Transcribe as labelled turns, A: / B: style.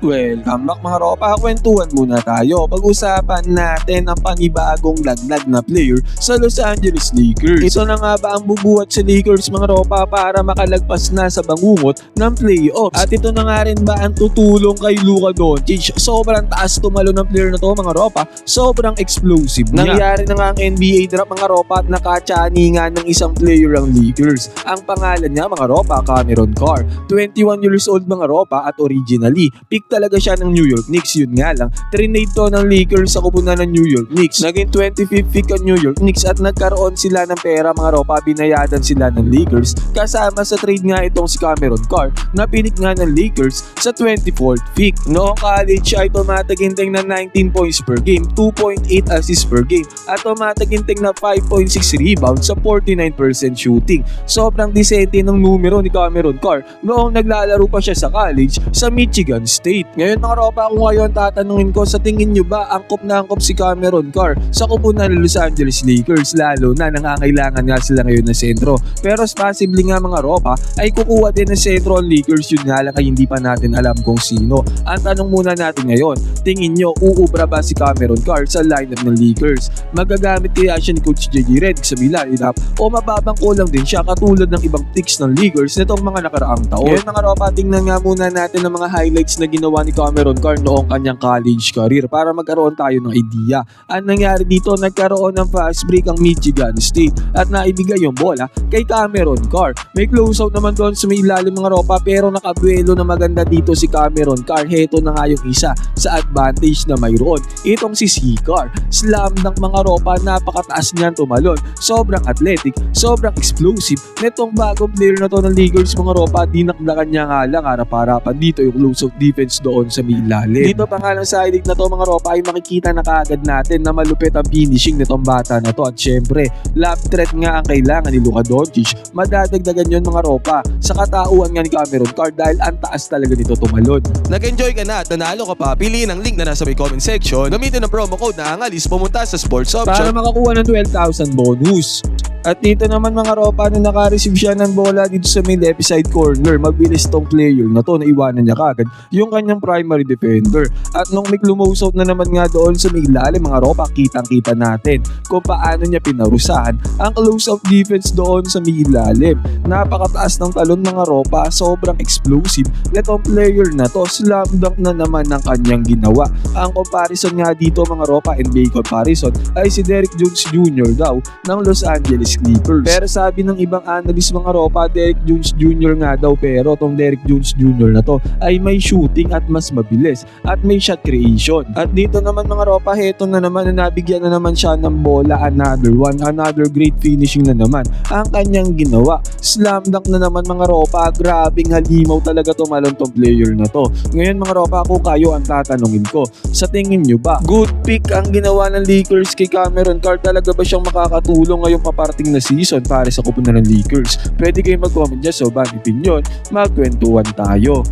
A: Welcome back mga ropa, kwentuhan muna tayo. Pag-usapan natin ang panibagong laglag na player sa Los Angeles Lakers. Ito na nga ba ang bubuhat sa Lakers mga ropa para makalagpas na sa bangungot ng playoffs? At ito na nga rin ba ang tutulong kay Luka Doncic? Sobrang taas tumalo ng player na to mga ropa, sobrang explosive niya. Nangyari na nga ang NBA draft mga ropa at nakatsani nga ng isang player ang Lakers. Ang pangalan niya mga ropa, Cameron Carr. 21 years old mga ropa at originally pick talaga siya ng New York Knicks. Yun nga lang, trinade to ng Lakers sa kupunan ng New York Knicks. Naging 25th pick ang New York Knicks at nagkaroon sila ng pera mga ropa, binayadan sila ng Lakers. Kasama sa trade nga itong si Cameron Carr na pinik nga ng Lakers sa 24th pick. Noong college ay tumataginting na 19 points per game, 2.8 assists per game at tumataginting na 5.6 rebounds sa 49% shooting. Sobrang disente ng numero ni Cameron Carr noong naglalaro pa siya sa college sa Michigan State. Ngayon mga ropa, kung ngayon tatanungin ko, sa tingin nyo ba angkop na angkop si Cameron Carr sa kupunan ng Los Angeles Lakers, lalo na nangangailangan nga sila ngayon ng sentro? Pero possibly nga mga ropa ay kukuha din ng sentro ang Lakers, yun nga lang ay hindi pa natin alam kung sino. Ang tanong muna natin ngayon, tingin nyo uubra ba si Cameron Carr sa lineup ng Lakers? Magagamit kaya siya ni Coach JJ Redick sa lineup o mababang kulang din siya katulad ng ibang picks ng Lakers nitong mga nakaraang taon? Ngayon mga ropa, tingnan nga muna natin ang mga highlights na ginawa ni Cameron Carr noong kanyang college career para magkaroon tayo ng idea. Ang nangyari dito, nagkaroon ng fast break ang Michigan State at naibigay yung bola kay Cameron Carr. May closeout naman doon sa may ilalim mga ropa, pero nakabuelo na maganda dito si Cameron Carr. Heto na nga yung isa sa advantage na mayroon. Itong si C. Carr, slam dunk mga ropa, napakataas niyan tumalon. Sobrang athletic, sobrang explosive. Netong bagong player na to ng Lakers mga ropa, dinakdakan niya nga lang harap-harapan dito yung closeout defense doon sa may ilalim. Dito pa nga ng side na to mga ropa ay makikita na kaagad natin na malupit ang finishing nitong bata na to. At syempre, lob threat nga ang kailangan ni Luka Doncic. Madadagdagan yun mga ropa sa katauhan nga ni Cameron Carr dahil ang taas talaga nito tumalon.
B: Nag-enjoy ka na at nanalo ka pa? Piliin ang link na nasa may comment section. Gamitin ang promo code na Angalis pumunta sa Sports Shop
A: para makakuha ng 12,000 bonus. At dito naman mga ropa, na naka-receive siya ng bola dito sa may left side corner, mabilis tong player na to, naiwanan niya kagad yung kanyang primary defender. At nung may close out na naman nga doon sa may ilalim mga ropa, kitang-kita natin kung paano niya pinarusahan ang close out defense doon sa may ilalim. Napakataas ng talon mga ropa, sobrang explosive. Netong player na to, slam dunk na naman ng kanyang ginawa. Ang comparison nga dito mga ropa, NBA comparison, ay si Derrick Jones Jr. daw ng Los Angeles Clippers. Pero sabi ng ibang analyst mga ropa, Derrick Jones Jr. nga daw, pero tong Derrick Jones Jr. na to ay may shooting at mas mabilis at may shot creation. At dito naman mga ropa, heto na naman na nabigyan na naman siya ng bola, another great finishing na naman ang kanyang ginawa. Slam dunk na naman mga ropa, grabing halimaw talaga tumalon tong player na to. Ngayon mga ropa, kung kayo ang tatanungin ko, sa tingin nyo ba good pick ang ginawa ng Lakers kay Cameron Carr? Talaga ba siyang makakatulong ngayong paparting na season para sa kupunan ng Lakers? Pwede kayong mag-comment dyan sa bang opinion, magkwentuhan tayo.